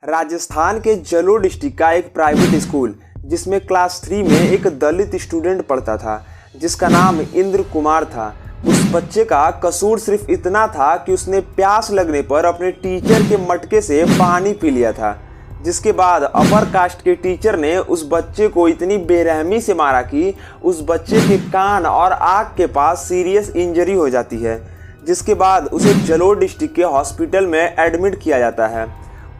राजस्थान के जलोर डिस्ट्रिक्ट का एक प्राइवेट स्कूल जिसमें क्लास 3 में एक दलित स्टूडेंट पढ़ता था जिसका नाम इंद्र कुमार था। उस बच्चे का कसूर सिर्फ इतना था कि उसने प्यास लगने पर अपने टीचर के मटके से पानी पी लिया था, जिसके बाद अपर कास्ट के टीचर ने उस बच्चे को इतनी बेरहमी से मारा कि उस बच्चे के कान और आँख के पास सीरियस इंजरी हो जाती है, जिसके बाद उसे जलोर डिस्ट्रिक्ट के हॉस्पिटल में एडमिट किया जाता है।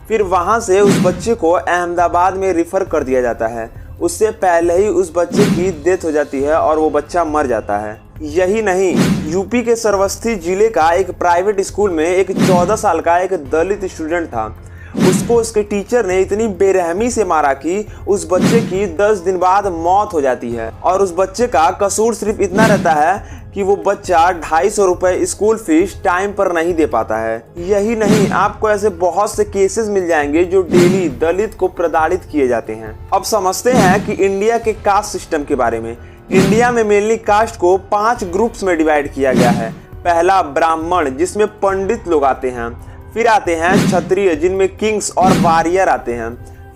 फिर वहां से उस बच्चे को अहमदाबाद में रिफ़र कर दिया जाता है। उससे पहले ही उस बच्चे की डेथ हो जाती है और वो बच्चा मर जाता है। यही नहीं, यूपी के श्रावस्ती जिले का एक प्राइवेट स्कूल में एक 14 साल का एक दलित स्टूडेंट था। उसको उसके टीचर ने इतनी बेरहमी से मारा कि उस बच्चे की 10 दिन बाद मौत हो जाती है और उस बच्चे का कसूर सिर्फ इतना रहता है कि वो बच्चा 250 रुपये स्कूल फीस टाइम पर नहीं दे पाता है। यही नहीं, आपको ऐसे बहुत से केसेस मिल जाएंगे जो डेली दलित को प्रताड़ित किए जाते हैं। अब समझते हैं कि इंडिया के कास्ट सिस्टम के बारे में। इंडिया में मेनली कास्ट को 5 ग्रुप्स में डिवाइड किया गया है। पहला ब्राह्मण, जिसमें पंडित लोग आते हैं। फिर आते हैं क्षत्रिय, जिनमें किंग्स और वॉरियर आते हैं।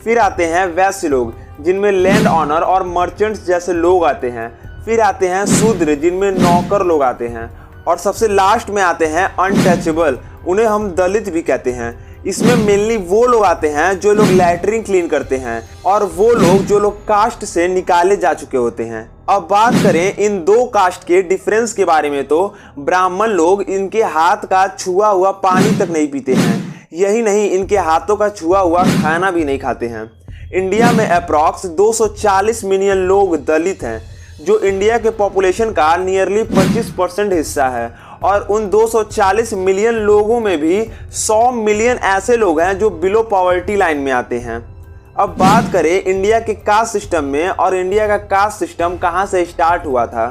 फिर आते हैं वैश्य लोग, जिनमें लैंड ऑनर और मर्चेंट्स जैसे लोग आते हैं। फिर आते हैं शूद्र, जिनमें नौकर लोग आते हैं। और सबसे लास्ट में आते हैं अनटचेबल, उन्हें हम दलित भी कहते हैं। इसमें मेनली वो लोग आते हैं जो लोग लैट्रिन क्लीन करते हैं और वो लोग जो लोग कास्ट से निकाले जा चुके होते हैं। अब बात करें इन दो कास्ट के डिफरेंस के बारे में, तो ब्राह्मण लोग इनके हाथ का छुआ हुआ पानी तक नहीं पीते हैं। यही नहीं, इनके हाथों का छुआ हुआ खाना भी नहीं खाते हैं। इंडिया में अप्रॉक्स 240 मिलियन लोग दलित हैं, जो इंडिया के पॉपुलेशन का नियरली 25% हिस्सा है। और उन 240 मिलियन लोगों में भी 100 मिलियन ऐसे लोग हैं जो बिलो पॉवर्टी लाइन में आते हैं। अब बात करें इंडिया के कास्ट सिस्टम में, और इंडिया का कास्ट सिस्टम कहां से स्टार्ट हुआ था।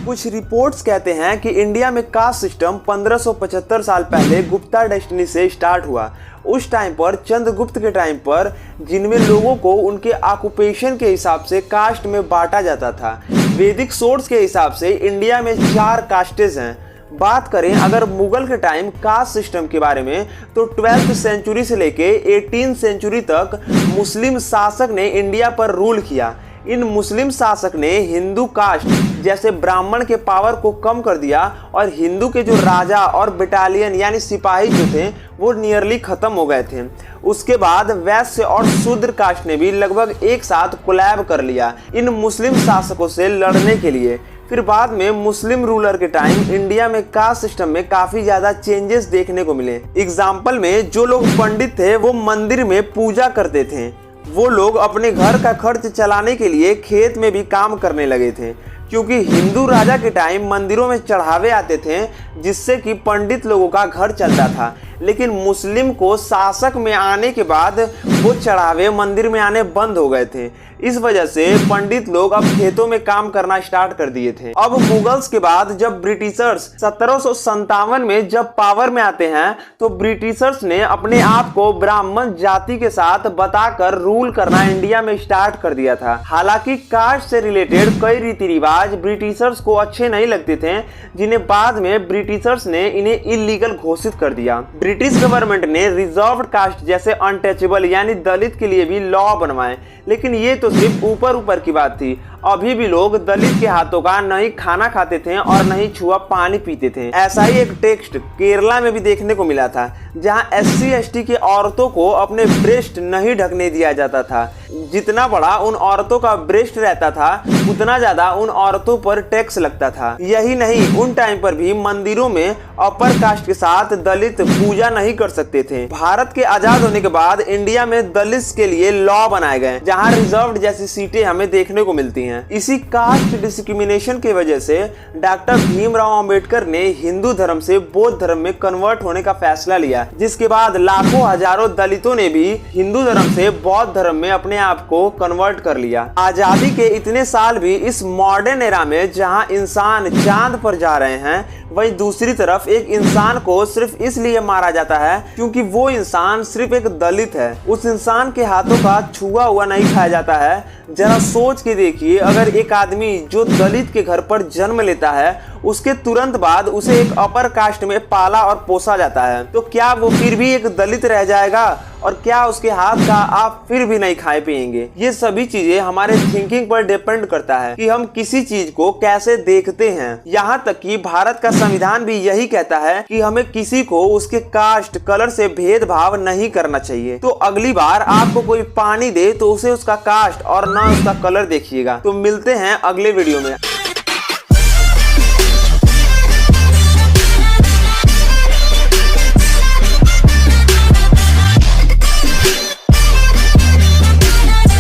कुछ रिपोर्ट्स कहते हैं कि इंडिया में कास्ट सिस्टम 1575 साल पहले गुप्ता डायनेस्टी से स्टार्ट हुआ। उस टाइम पर चंद्रगुप्त के टाइम पर जिनमें लोगों को उनके ऑक्यूपेशन के हिसाब से कास्ट में बांटा जाता था। वैदिक सोर्स के हिसाब से इंडिया में 4 कास्टेज हैं। बात करें अगर मुगल के टाइम कास्ट सिस्टम के बारे में, तो 12th सेंचुरी से लेके 18th सेंचुरी तक मुस्लिम शासक ने इंडिया पर रूल किया। इन मुस्लिम शासक ने हिंदू कास्ट जैसे ब्राह्मण के पावर को कम कर दिया और हिंदू के जो राजा और बटालियन यानी सिपाही जो थे वो नियरली खत्म हो गए थे। उसके बाद वैश्य और शूद्र कास्ट ने भी लगभग एक साथ कोलैब कर लिया इन मुस्लिम शासकों से लड़ने के लिए। फिर बाद में मुस्लिम रूलर के टाइम इंडिया में कास्ट सिस्टम में काफी ज्यादा चेंजेस देखने को मिले। एग्जाम्पल में जो लोग पंडित थे वो मंदिर में पूजा करते थे। वो लोग अपने घर का खर्च चलाने के लिए खेत में भी काम करने लगे थे, क्योंकि हिंदू राजा के टाइम मंदिरों में चढ़ावे आते थे जिससे कि पंडित लोगों का घर चलता था। लेकिन मुस्लिम को शासक में आने के बाद वो चढ़ावे मंदिर में आने बंद हो गए थे। इस वजह से पंडित लोग अब खेतों में काम करना स्टार्ट कर दिए थे। अब मुगल्स के बाद जब ब्रिटिशर्स 1757 में जब पावर में आते हैं, तो ब्रिटिशर्स ने अपने आप को ब्राह्मण जाति के साथ बताकर रूल करना इंडिया में स्टार्ट कर दिया था। हालांकि कास्ट से रिलेटेड कई रीति रिवाज ब्रिटिशर्स को अच्छे नहीं लगते थे, जिन्हें बाद में ब्रिटिशर्स ने इन्हें इलीगल घोषित कर दिया। ब्रिटिश गवर्नमेंट ने रिजर्व्ड कास्ट जैसे अनटचेबल यानी दलित के लिए भी लॉ बनवाए, लेकिन ये तो सिर्फ ऊपर ऊपर की बात थी। अभी भी लोग दलित के हाथों का नहीं खाना खाते थे और नहीं छुआ पानी पीते थे। ऐसा ही एक टेक्स्ट केरला में भी देखने को मिला था, जहां SC ST की औरतों को अपने ब्रेस्ट नहीं ढकने दिया जाता था। जितना बड़ा उन औरतों का ब्रेस्ट रहता था उतना ज्यादा उन औरतों पर टैक्स लगता था। यही नहीं, उन टाइम पर भी मंदिरों में अपर कास्ट के साथ दलित पूजा नहीं कर सकते थे। भारत के आजाद होने के बाद इंडिया में दलित के लिए लॉ बनाए गए, जहां रिजर्व्ड जैसी सीटें हमें देखने को मिलती हैं। इसी कास्ट डिस्क्रिमिनेशन की वजह से डॉक्टर भीमराव अंबेडकर ने हिंदू धर्म से बौद्ध धर्म में कन्वर्ट होने का फैसला लिया, जिसके बाद लाखों हजारों दलितों ने भी हिंदू धर्म से बौद्ध धर्म में अपने आप को कन्वर्ट कर लिया। आजादी के इतने साल भी इस मॉडर्न एरा में जहां इंसान चांद पर जा रहे हैं, वहीं दूसरी तरफ एक इंसान को सिर्फ इसलिए मारा जाता है क्योंकि वो इंसान सिर्फ एक दलित है। उस इंसान के हाथों का छुआ हुआ नहीं खाया जाता है। जरा सोच के देखिए, अगर एक आदमी जो दलित के घर पर जन्म लेता है उसके तुरंत बाद उसे एक अपर कास्ट में पाला और पोसा जाता है, तो क्या वो फिर भी एक दलित रह जाएगा और क्या उसके हाथ का आप फिर भी नहीं खाए पिएंगे? ये सभी चीजें हमारे थिंकिंग पर डिपेंड करता है कि हम किसी चीज को कैसे देखते हैं। यहाँ तक कि भारत का संविधान भी यही कहता है कि हमें किसी को उसके कास्ट कलर से भेदभाव नहीं करना चाहिए। तो अगली बार आपको कोई पानी दे तो उसे उसका कास्ट और ना उसका कलर देखिएगा। तो मिलते हैं अगले वीडियो में।